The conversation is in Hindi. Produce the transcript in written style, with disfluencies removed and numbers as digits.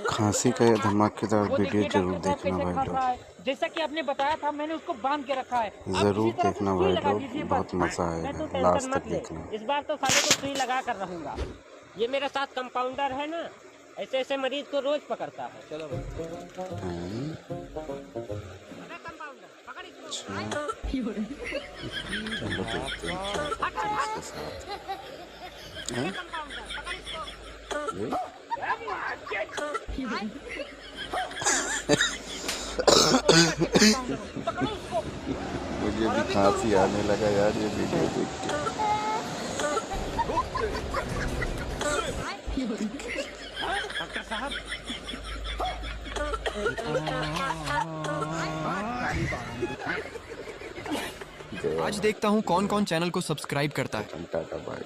खांसी का ये धमाकेदार वो वीडियो देखिए जरूर डॉक्टर साहब देखना कैसे भाई खांस रहा लोग, है। जैसा कि आपने बताया था मैंने उसको बांध के रखा है। आप जरूर किसी तरह से देखना सुई भाई लगा लोग, दीजिए बस। बहुत मजा मैं आएगा, तो टेंशन लास्ट तक मत ले, देखना। इस बार तो साले को सुई लगा कर रहूंगा। ये मेरे साथ कंपाउंडर है ना, ऐसे ऐसे मरीज को रोज पकड़ता है। चलो भाई। हैं? अरे कंपाउंडर पकड़ इसको। अच्छा, चलो देखते हैं क्या करते हैं इसके साथ। अरे हैं? कंपाउंडर पकड़ इसको। ये कंपाउंडर पकड़ो उसको। मुझे और भी अभी तो खांसी रुको। आने लगा यार ये वीडियो देख के। डॉक्टर साहब गया आज देखता हूँ कौन कौन चैनल को सब्सक्राइब करता है। टाटा बाय।